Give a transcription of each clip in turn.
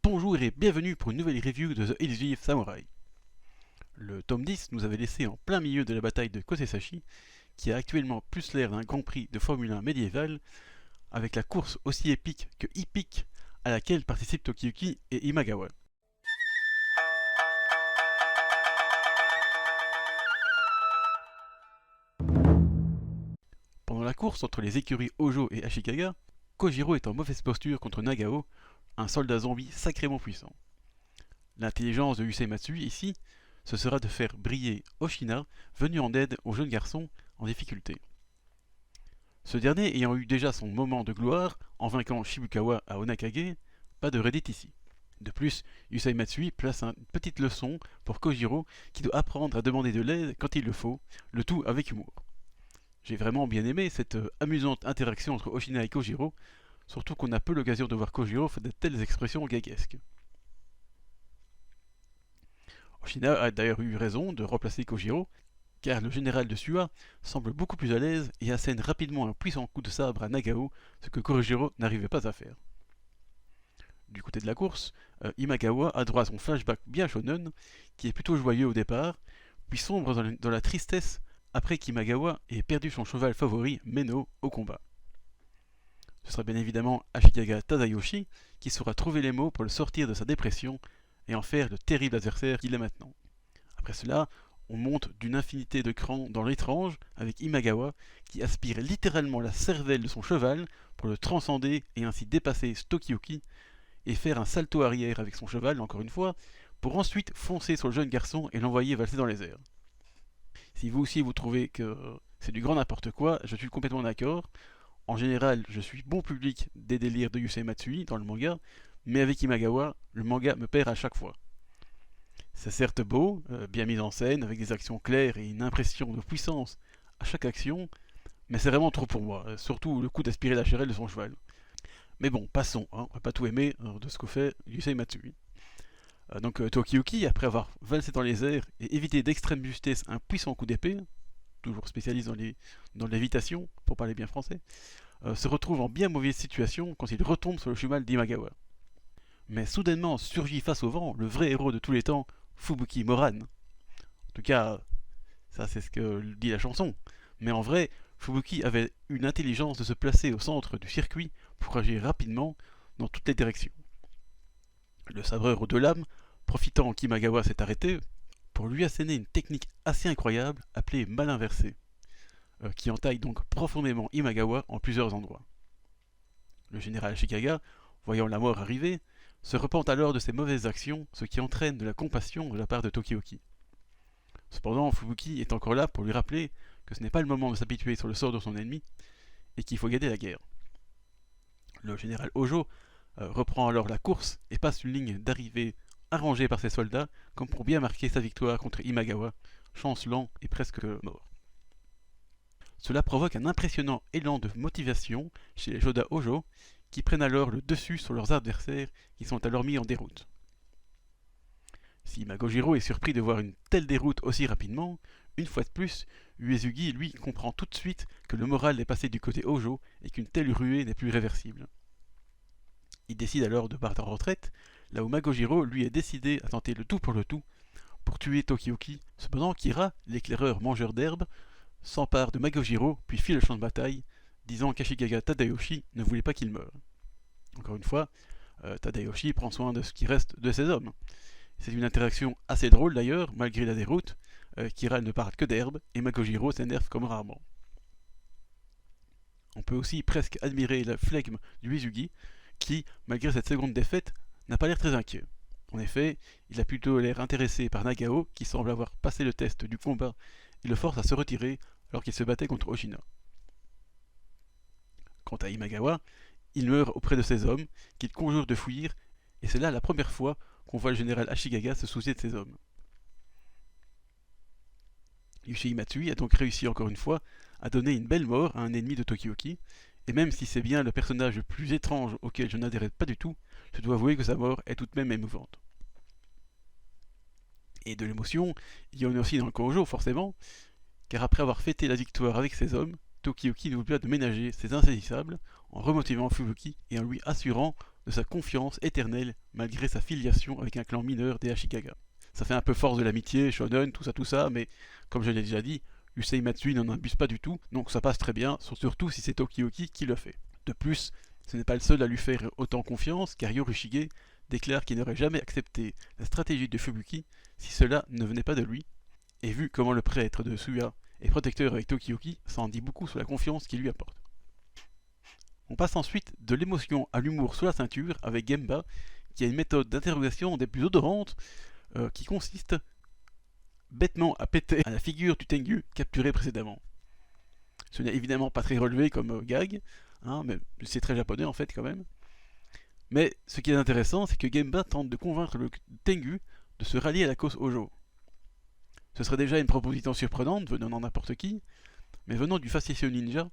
Bonjour et bienvenue pour une nouvelle review de The Elusive Samurai. Le tome 10 nous avait laissé en plein milieu de la bataille de Kosesashi, qui a actuellement plus l'air d'un Grand Prix de Formule 1 médiéval, avec la course aussi épique que hippique à laquelle participent Tokiyuki et Imagawa. Pendant la course entre les écuries Hojo et Ashikaga, Kojiro est en mauvaise posture contre Nagao, un soldat zombie sacrément puissant. L'intelligence de Yusei Matsui ici, ce sera de faire briller Oshina, venu en aide au jeune garçon en difficulté. Ce dernier ayant eu déjà son moment de gloire en vainquant Shibukawa à Onakage, pas de Reddit ici. De plus, Yusei Matsui place une petite leçon pour Kojiro qui doit apprendre à demander de l'aide quand il le faut, le tout avec humour. J'ai vraiment bien aimé cette amusante interaction entre Oshina et Kojiro, surtout qu'on a peu l'occasion de voir Kojiro faire de telles expressions gaguesques. Oshina a d'ailleurs eu raison de remplacer Kojiro, car le général de Sua semble beaucoup plus à l'aise et assène rapidement un puissant coup de sabre à Nagao, ce que Kojiro n'arrivait pas à faire. Du côté de la course, Imagawa a droit à son flashback bien shonen, qui est plutôt joyeux au départ, puis sombre dans la tristesse après qu'Imagawa ait perdu son cheval favori, Meno, au combat. Ce sera bien évidemment Ashikaga Tadayoshi qui saura trouver les mots pour le sortir de sa dépression et en faire le terrible adversaire qu'il est maintenant. Après cela, on monte d'une infinité de crans dans l'étrange avec Imagawa qui aspire littéralement la cervelle de son cheval pour le transcender et ainsi dépasser Tokiyuki et faire un salto arrière avec son cheval, encore une fois, pour ensuite foncer sur le jeune garçon et l'envoyer valser dans les airs. Si vous aussi vous trouvez que c'est du grand n'importe quoi, je suis complètement d'accord. En général, je suis bon public des délires de Yusei Matsui dans le manga, mais avec Imagawa, le manga me perd à chaque fois. C'est certes beau, bien mis en scène, avec des actions claires et une impression de puissance à chaque action, mais c'est vraiment trop pour moi, surtout le coup d'aspirer la chérelle de son cheval. Mais bon, passons, hein, on va pas tout aimer de ce que fait Yusei Matsui. Donc Tokiyuki, après avoir valsé dans les airs et évité d'extrême justesse un puissant coup d'épée, toujours spécialiste dans l'évitation, pour parler bien français, se retrouve en bien mauvaise situation quand il retombe sur le cheval d'Imagawa. Mais soudainement surgit face au vent le vrai héros de tous les temps, Fubuki Moran. En tout cas, ça c'est ce que dit la chanson. Mais en vrai, Fubuki avait une intelligence de se placer au centre du circuit pour agir rapidement dans toutes les directions. Le sabreur aux deux lames, profitant qu'Imagawa s'est arrêté, pour lui asséner une technique assez incroyable appelée mal inversé, qui entaille donc profondément Imagawa en plusieurs endroits. Le général Ashikaga, voyant la mort arriver, se repent alors de ses mauvaises actions, ce qui entraîne de la compassion de la part de Tokiyuki. Cependant, Fubuki est encore là pour lui rappeler que ce n'est pas le moment de s'habituer sur le sort de son ennemi, et qu'il faut gagner la guerre. Le général Hojo reprend alors la course et passe une ligne d'arrivée arrangée par ses soldats, comme pour bien marquer sa victoire contre Imagawa, chancelant et presque mort. Cela provoque un impressionnant élan de motivation chez les soldats Hojo, qui prennent alors le dessus sur leurs adversaires qui sont alors mis en déroute. Si Magojiro est surpris de voir une telle déroute aussi rapidement, une fois de plus, Uesugi lui comprend tout de suite que le moral est passé du côté Hojo et qu'une telle ruée n'est plus réversible. Il décide alors de partir en retraite, là où Magojiro lui est décidé à tenter le tout pour tuer Tokiyuki, cependant Kira, l'éclaireur mangeur d'herbe, s'empare de Magojiro puis file le champ de bataille, disant qu'Ashikaga Tadayoshi ne voulait pas qu'il meure. Encore une fois, Tadayoshi prend soin de ce qui reste de ses hommes. C'est une interaction assez drôle d'ailleurs, malgré la déroute. Kira ne parle que d'herbe et Magojiro s'énerve comme rarement. On peut aussi presque admirer la flegme du Uesugi, qui, malgré cette seconde défaite, n'a pas l'air très inquiet. En effet, il a plutôt l'air intéressé par Nagao, qui semble avoir passé le test du combat et le force à se retirer alors qu'il se battait contre Oshina. Quant à Imagawa, il meurt auprès de ses hommes, qu'il conjure de fuir, et c'est là la première fois qu'on voit le général Ashikaga se soucier de ses hommes. Yusei Matsui a donc réussi encore une fois à donner une belle mort à un ennemi de Tokiyuki, et même si c'est bien le personnage le plus étrange auquel je n'adhère pas du tout, je dois avouer que sa mort est tout de même émouvante. Et de l'émotion, il y en a aussi dans le Kojo forcément, car après avoir fêté la victoire avec ses hommes, Tokiyuki n'oublie pas de ménager ses insaisissables en remotivant Fubuki et en lui assurant de sa confiance éternelle malgré sa filiation avec un clan mineur des Ashikaga. Ça fait un peu force de l'amitié, shonen, tout ça, mais comme je l'ai déjà dit, Yusei Matsui n'en abuse pas du tout, donc ça passe très bien, surtout si c'est Tokiyuki qui le fait. De plus, ce n'est pas le seul à lui faire autant confiance, car Yorishige déclare qu'il n'aurait jamais accepté la stratégie de Fubuki si cela ne venait pas de lui, et vu comment le prêtre de Suya est protecteur avec Tokiyuki, ça en dit beaucoup sur la confiance qu'il lui apporte. On passe ensuite de l'émotion à l'humour sous la ceinture avec Gemba, qui a une méthode d'interrogation des plus odorantes, qui consiste bêtement à péter à la figure du Tengu capturé précédemment. Ce n'est évidemment pas très relevé comme gag, hein, mais c'est très japonais en fait quand même. Mais ce qui est intéressant, c'est que Gemba tente de convaincre le Tengu de se rallier à la cause Hojo. Ce serait déjà une proposition surprenante venant de n'importe qui, mais venant du facétieux ninja,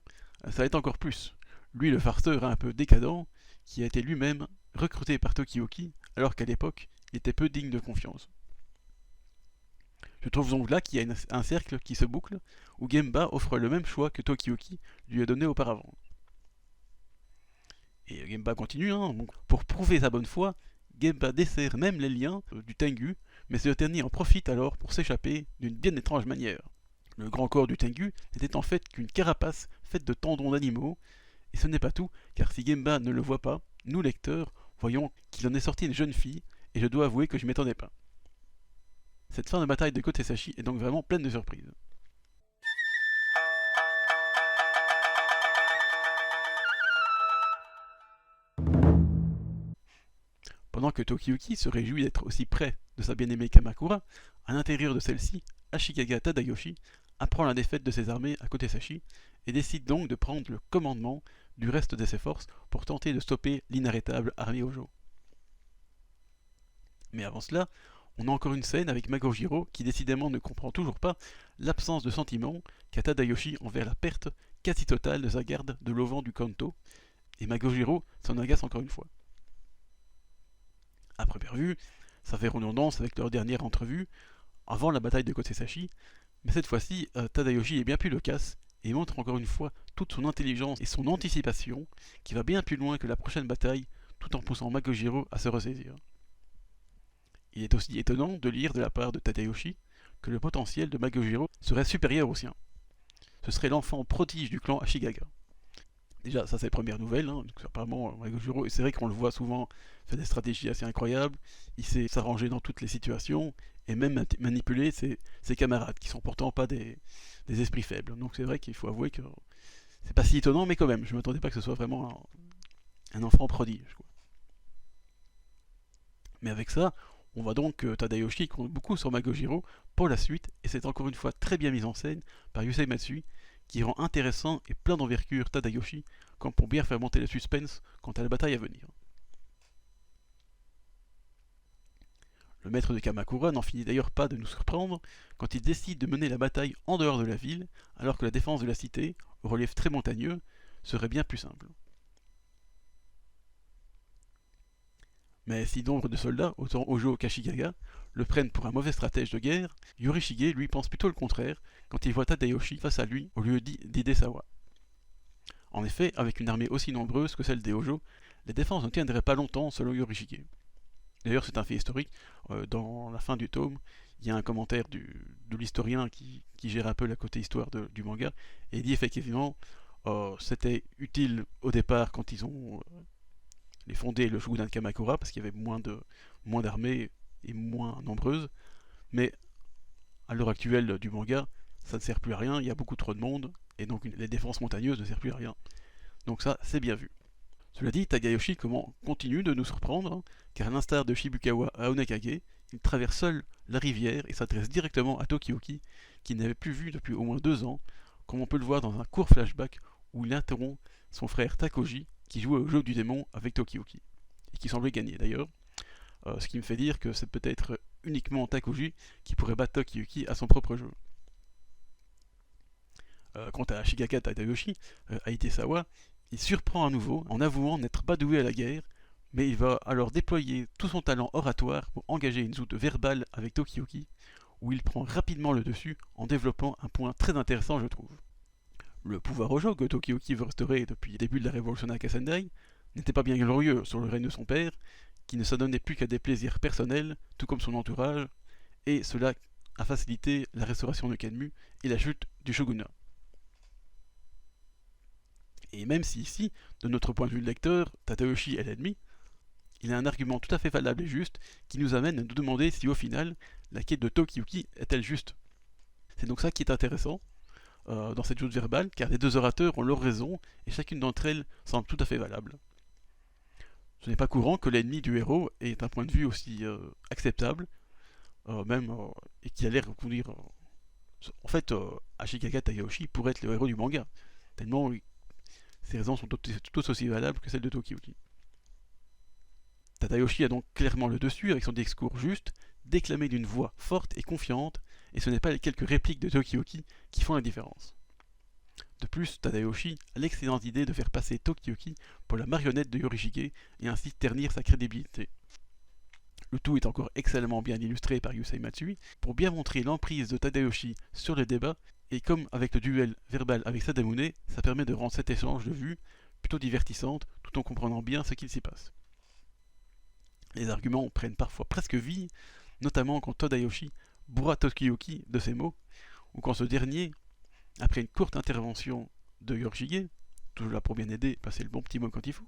ça l'est encore plus. Lui, le farceur un peu décadent, qui a été lui-même recruté par Tokiyuki, alors qu'à l'époque, il était peu digne de confiance. Je trouve donc là qu'il y a un cercle qui se boucle, où Gemba offre le même choix que Tokiyuki lui a donné auparavant. Et Gemba continue, hein, donc, pour prouver sa bonne foi, Gemba dessert même les liens du Tengu, mais ce dernier en profite alors pour s'échapper d'une bien étrange manière. Le grand corps du Tengu n'était en fait qu'une carapace faite de tendons d'animaux, et ce n'est pas tout, car si Gemba ne le voit pas, nous lecteurs voyons qu'il en est sorti une jeune fille, et je dois avouer que je m'y attendais pas. Cette fin de bataille de Kotesashi est donc vraiment pleine de surprises. Pendant que Tokiyuki se réjouit d'être aussi près de sa bien-aimée Kamakura, à l'intérieur de celle-ci, Ashikaga Tadayoshi apprend la défaite de ses armées à Kotesashi et décide donc de prendre le commandement du reste de ses forces pour tenter de stopper l'inarrêtable armée Hojo. Mais avant cela, on a encore une scène avec Magojiro qui décidément ne comprend toujours pas l'absence de sentiment qu'a Tadayoshi envers la perte quasi totale de sa garde de l'auvent du Kanto, et Magojiro s'en agace encore une fois. À première vue, ça fait redondance avec leur dernière entrevue, avant la bataille de Kotesashi, mais cette fois-ci, Tadayoshi est bien plus loquace et montre encore une fois toute son intelligence et son anticipation qui va bien plus loin que la prochaine bataille, tout en poussant Magojiro à se ressaisir. Il est aussi étonnant de lire de la part de Tadayoshi que le potentiel de Magojiro serait supérieur au sien. Ce serait l'enfant prodige du clan Ashikaga. Déjà, ça c'est la première nouvelle, hein. Donc, apparemment Magojiro, et c'est vrai qu'on le voit souvent faire des stratégies assez incroyables, il sait s'arranger dans toutes les situations, et même manipuler ses camarades, qui sont pourtant pas des esprits faibles. Donc c'est vrai qu'il faut avouer que c'est pas si étonnant, mais quand même, je m'attendais pas que ce soit vraiment un enfant prodige, quoi. Mais avec ça, on voit donc que Tadayoshi compte beaucoup sur Magojiro pour la suite, et c'est encore une fois très bien mis en scène par Yusei Matsui, qui rend intéressant et plein d'envergure Tadayoshi, comme pour bien faire monter le suspense quant à la bataille à venir. Le maître de Kamakura n'en finit d'ailleurs pas de nous surprendre quand il décide de mener la bataille en dehors de la ville, alors que la défense de la cité, au relief très montagneux, serait bien plus simple. Mais si nombre de soldats, autant Hojo qu'Ashikaga, le prennent pour un mauvais stratège de guerre, Yorishige lui pense plutôt le contraire quand il voit Tadayoshi face à lui au lieu d'Hidesawa. En effet, avec une armée aussi nombreuse que celle des Hojo, les défenses ne tiendraient pas longtemps selon Yorishige. D'ailleurs, c'est un fait historique. Dans la fin du tome, il y a un commentaire de l'historien qui gère un peu la côté histoire du manga, et il dit effectivement c'était utile au départ quand ils ont fondé le shogun de Kamakura, parce qu'il y avait moins d'armées et moins nombreuses, mais à l'heure actuelle du manga, ça ne sert plus à rien, il y a beaucoup trop de monde, et donc les défenses montagneuses ne servent plus à rien. Donc ça, c'est bien vu. Cela dit, Tadayoshi continue de nous surprendre, hein, car à l'instar de Shibukawa à Onekage, il traverse seul la rivière et s'adresse directement à Tokiyuki, qu'il n'avait plus vu depuis au moins 2 ans, comme on peut le voir dans un court flashback où il interrompt son frère Takoji, qui jouait au jeu du démon avec Tokiyuki, et qui semblait gagner d'ailleurs, ce qui me fait dire que c'est peut-être uniquement Takoji qui pourrait battre Tokiyuki à son propre jeu. Quant à Ashikaga Tadayoshi, à Itesawa, il surprend à nouveau en avouant n'être pas doué à la guerre, mais il va alors déployer tout son talent oratoire pour engager une joute verbale avec Tokiyuki, où il prend rapidement le dessus en développant un point très intéressant, je trouve. Le pouvoir Hojo que Tokiyuki veut restaurer depuis le début de la révolution Nakasendai n'était pas bien glorieux sur le règne de son père, qui ne s'adonnait plus qu'à des plaisirs personnels, tout comme son entourage, et cela a facilité la restauration de Kenmu et la chute du shogunat. Et même si ici, de notre point de vue de lecteur, Tadayoshi est l'ennemi, il a un argument tout à fait valable et juste qui nous amène à nous demander si au final, la quête de Tokiyuki est-elle juste. C'est donc ça qui est intéressant dans cette joute verbale, car les deux orateurs ont leur raison et chacune d'entre elles semble tout à fait valable. Ce n'est pas courant que l'ennemi du héros ait un point de vue aussi acceptable, et qu'il a l'air de conduire. En fait, Ashikaga Tadayoshi pourrait être le héros du manga, tellement ses raisons sont tout aussi valables que celles de Tokiyuki. Tadayoshi a donc clairement le dessus avec son discours juste, déclamé d'une voix forte et confiante, et ce n'est pas les quelques répliques de Tokiyuki qui font la différence. De plus, Tadayoshi a l'excellente idée de faire passer Tokiyuki pour la marionnette de Yorishige et ainsi ternir sa crédibilité. Le tout est encore excellemment bien illustré par Yusei Matsui pour bien montrer l'emprise de Tadayoshi sur le débat, et comme avec le duel verbal avec Sadamune, ça permet de rendre cet échange de vues plutôt divertissante tout en comprenant bien ce qu'il s'y passe. Les arguments prennent parfois presque vie, notamment quand Tadayoshi bourra Tokiyuki de ses mots, ou quand ce dernier, après une courte intervention de Yorishige, toujours là pour bien aider, passer le bon petit mot quand il faut,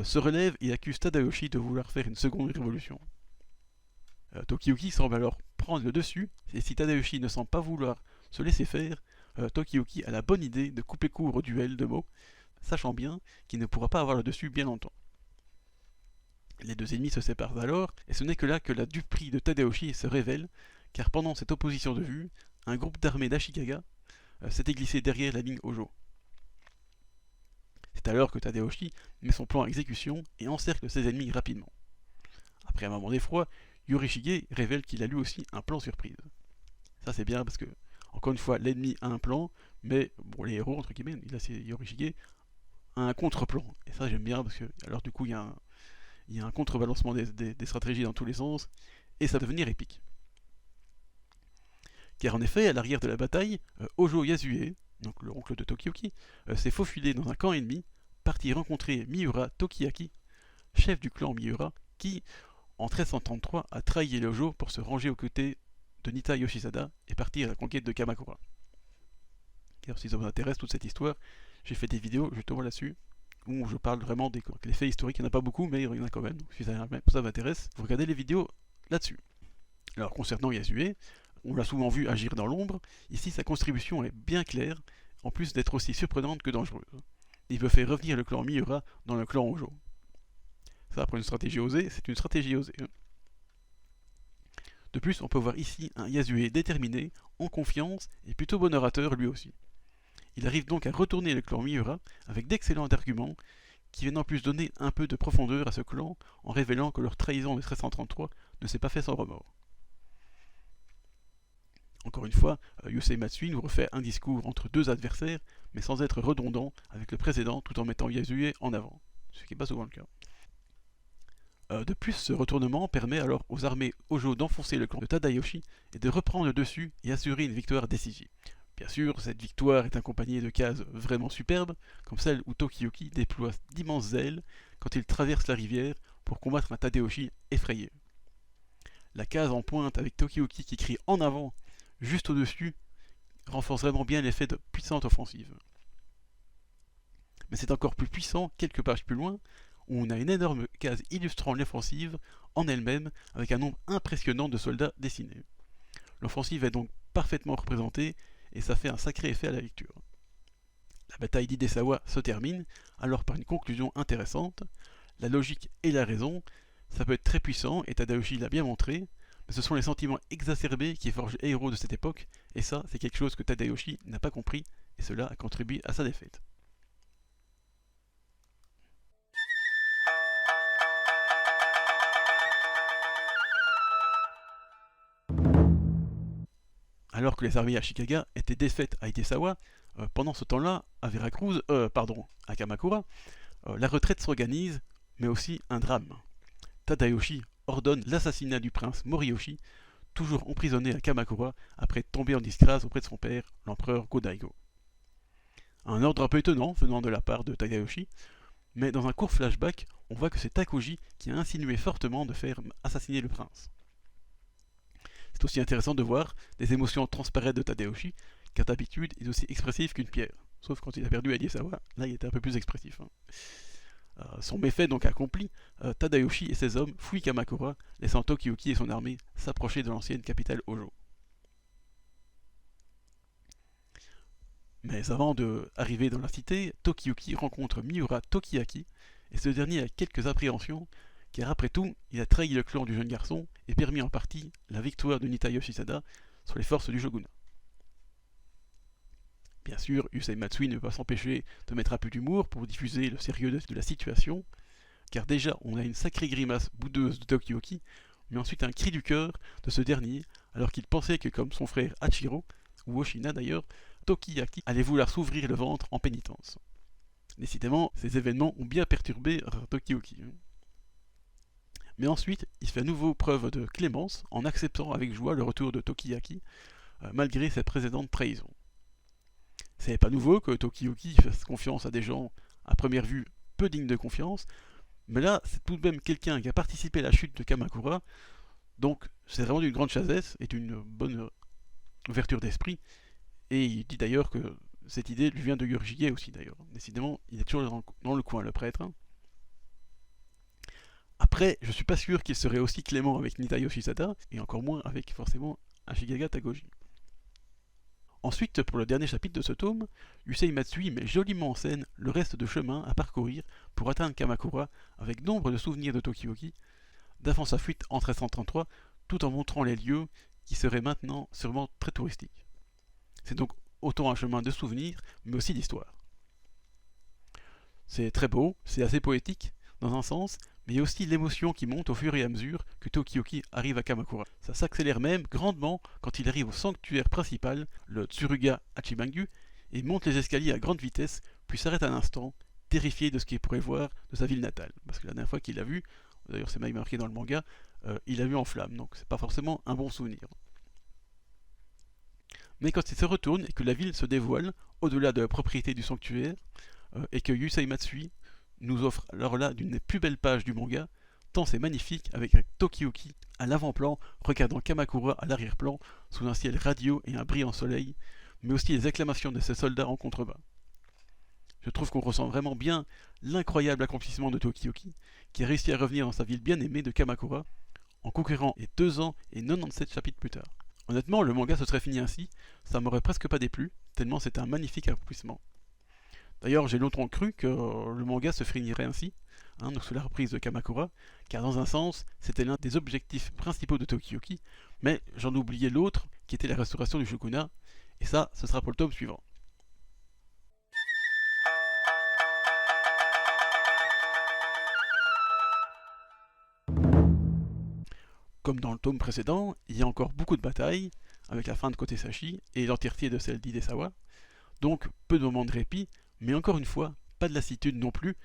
se relève et accuse Tadayoshi de vouloir faire une seconde révolution. Tokiyuki semble alors prendre le dessus, et si Tadayoshi ne semble pas vouloir se laisser faire, Tokiyuki a la bonne idée de couper court au duel de mots, sachant bien qu'il ne pourra pas avoir le dessus bien longtemps. Les deux ennemis se séparent alors, et ce n'est que là que la duperie de Tadayoshi se révèle, car pendant cette opposition de vue, un groupe d'armées d'Ashikaga s'était glissé derrière la ligne Hojo. C'est alors que Tadayoshi met son plan à exécution et encercle ses ennemis rapidement. Après un moment d'effroi, Yorishige révèle qu'il a lui aussi un plan surprise. Ça c'est bien parce que, encore une fois, l'ennemi a un plan, mais bon, les héros, entre guillemets, Yorishige, a un contre-plan. Et ça j'aime bien parce que, alors du coup, il y a un contrebalancement des stratégies dans tous les sens, et ça va devenir épique. Car en effet, à l'arrière de la bataille, Hojo Yasue, donc le oncle de Tokiyuki, s'est faufilé dans un camp ennemi, parti rencontrer Miura Tokiyaki, chef du clan Miura, qui, en 1333, a trahi les Hojo pour se ranger aux côtés de Nita Yoshisada et partir à la conquête de Kamakura. Car si ça vous intéresse toute cette histoire, j'ai fait des vidéos justement là-dessus, où je parle vraiment des faits historiques. Il n'y en a pas beaucoup, mais il y en a quand même. Donc si ça vous intéresse, vous regardez les vidéos là-dessus. Alors concernant Yasue, on l'a souvent vu agir dans l'ombre. Ici, sa contribution est bien claire, en plus d'être aussi surprenante que dangereuse. Il veut faire revenir le clan Miura dans le clan Hojo. Ça, pour une stratégie osée, c'est une stratégie osée. De plus, on peut voir ici un Yasue déterminé, en confiance et plutôt bon orateur lui aussi. Il arrive donc à retourner le clan Miura avec d'excellents arguments qui viennent en plus donner un peu de profondeur à ce clan en révélant que leur trahison de 1333 ne s'est pas fait sans remords. Encore une fois, Yusei Matsui nous refait un discours entre deux adversaires, mais sans être redondant avec le précédent tout en mettant Yasue en avant, ce qui n'est pas souvent le cas. De plus, ce retournement permet alors aux armées Hojo d'enfoncer le clan de Tadayoshi et de reprendre le dessus et assurer une victoire décisive. Bien sûr, cette victoire est accompagnée de cases vraiment superbes, comme celle où Tokiyuki déploie d'immenses ailes quand il traverse la rivière pour combattre un Tadayoshi effrayé. La case en pointe avec Tokiyuki qui crie en avant, juste au-dessus, renforce vraiment bien l'effet de puissante offensive. Mais c'est encore plus puissant quelques pages plus loin, où on a une énorme case illustrant l'offensive en elle-même avec un nombre impressionnant de soldats dessinés. L'offensive est donc parfaitement représentée et ça fait un sacré effet à la lecture. La bataille d'Hidesawa se termine alors par une conclusion intéressante. La logique et la raison, ça peut être très puissant et Tadayoshi l'a bien montré, mais ce sont les sentiments exacerbés qui forgent les héros de cette époque, et ça c'est quelque chose que Tadayoshi n'a pas compris, et cela a contribué à sa défaite. Alors que les armées Ashikaga étaient défaites à Hidesawa, pendant ce temps-là, à Kamakura, la retraite s'organise, mais aussi un drame. Tadayoshi ordonne l'assassinat du prince Moriyoshi, toujours emprisonné à Kamakura après tomber en disgrâce auprès de son père, l'empereur Go-Daigo. Un ordre un peu étonnant venant de la part de Tadayoshi, Mais dans un court flashback, on voit que c'est Takuji qui a insinué fortement de faire assassiner le prince. C'est aussi intéressant de voir les émotions transparaître de Tadayoshi, car d'habitude il est aussi expressif qu'une pierre. Sauf quand il a perdu Adisawa, là il était un peu plus expressif. Son méfait donc accompli, Tadayoshi et ses hommes fuient Kamakura, laissant Tokiyuki et son armée s'approcher de l'ancienne capitale Hojo. Mais avant d'arriver dans la cité, Tokiyuki rencontre Miura Tokiyaki, et ce dernier a quelques appréhensions, car après tout, il a trahi le clan du jeune garçon et permis en partie la victoire de Nita Yoshisada sur les forces du shogunat. Bien sûr, Yusei Matsui ne peut pas s'empêcher de mettre un peu d'humour pour diffuser le sérieux de la situation, car déjà on a une sacrée grimace boudeuse de Tokiyuki, mais ensuite un cri du cœur de ce dernier, alors qu'il pensait que comme son frère Hachiro, ou Oshina d'ailleurs, Tokiyaki allait vouloir s'ouvrir le ventre en pénitence. Décidément, ces événements ont bien perturbé Tokiyuki. Mais ensuite, il fait à nouveau preuve de clémence en acceptant avec joie le retour de Tokiyaki, malgré ses précédentes trahisons. C'est pas nouveau que Tokiyuki fasse confiance à des gens, à première vue, peu dignes de confiance, mais là, c'est tout de même quelqu'un qui a participé à la chute de Kamakura, donc c'est vraiment d'une grande sagesse et d'une bonne ouverture d'esprit, et il dit d'ailleurs que cette idée lui vient de Yurjige aussi d'ailleurs. Décidément, il est toujours dans le coin, le prêtre. Après, je suis pas sûr qu'il serait aussi clément avec Nita Yoshisada, et encore moins avec forcément Ashikaga Tagoji. Ensuite, pour le dernier chapitre de ce tome, Yusei Matsui met joliment en scène le reste de chemin à parcourir pour atteindre Kamakura, avec nombre de souvenirs de Tokiyuki, d'avant sa fuite en 1333, tout en montrant les lieux qui seraient maintenant sûrement très touristiques. C'est donc autant un chemin de souvenirs, mais aussi d'histoire. C'est très beau, c'est assez poétique, dans un sens, mais il y a aussi l'émotion qui monte au fur et à mesure que Tokiyuki arrive à Kamakura. Ça s'accélère même grandement quand il arrive au sanctuaire principal, le Tsuruga Hachimangu, et monte les escaliers à grande vitesse, puis s'arrête un instant, terrifié de ce qu'il pourrait voir de sa ville natale. Parce que la dernière fois qu'il l'a vu, d'ailleurs c'est même marqué dans le manga, il l'a vu en flammes, donc c'est pas forcément un bon souvenir. Mais quand il se retourne et que la ville se dévoile, au-delà de la propriété du sanctuaire, et que Yusei Matsui nous offre alors là d'une des plus belles pages du manga, tant c'est magnifique avec Tokiyuki à l'avant-plan, regardant Kamakura à l'arrière-plan, sous un ciel radieux et un brillant soleil, mais aussi les acclamations de ses soldats en contrebas. Je trouve qu'on ressent vraiment bien l'incroyable accomplissement de Tokiyuki, qui a réussi à revenir dans sa ville bien-aimée de Kamakura, en conquérant les 2 ans et 97 chapitres plus tard. Honnêtement, le manga se serait fini ainsi, ça m'aurait presque pas déplu, tellement c'est un magnifique accomplissement. D'ailleurs, j'ai longtemps cru que le manga se finirait ainsi, donc sous la reprise de Kamakura, car dans un sens, c'était l'un des objectifs principaux de Tokiyuki, mais j'en oubliais l'autre, qui était la restauration du shogunat, et ça, ce sera pour le tome suivant. Comme dans le tome précédent, il y a encore beaucoup de batailles, avec la fin de Kotesashi et l'entièreté de celle d'Hidesawa, donc peu de moments de répit, mais encore une fois, pas de lassitude non plus,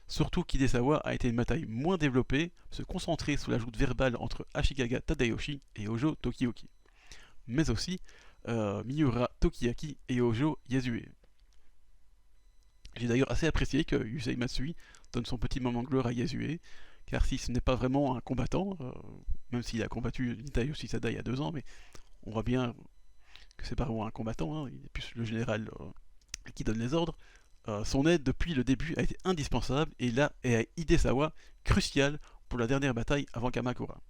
surtout qu'Hidesawa a été une bataille moins développée, se concentrer sur la joute verbale entre Ashikaga Tadayoshi et Hojo Tokiyuki, mais aussi Miura Tokiyaki et Hojo Yasue. J'ai d'ailleurs assez apprécié que Yusei Matsui donne son petit moment de gloire à Yasue, car si ce n'est pas vraiment un combattant, même s'il a combattu Nita Yoshisada il y a 2 ans, mais on voit bien que c'est pas vraiment un combattant, il est plus le général qui donne les ordres. Son aide depuis le début a été indispensable et là est à Hidesawa crucial pour la dernière bataille avant Kamakura.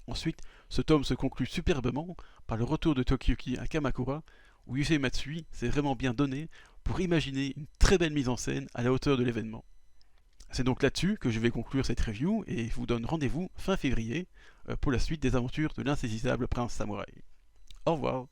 Ensuite, ce tome se conclut superbement par le retour de Tokiyuki à Kamakura, où Yusei Matsui s'est vraiment bien donné pour imaginer une très belle mise en scène à la hauteur de l'événement. C'est donc là-dessus que je vais conclure cette review et je vous donne rendez-vous fin février pour la suite des aventures de l'insaisissable prince samouraï. Au revoir.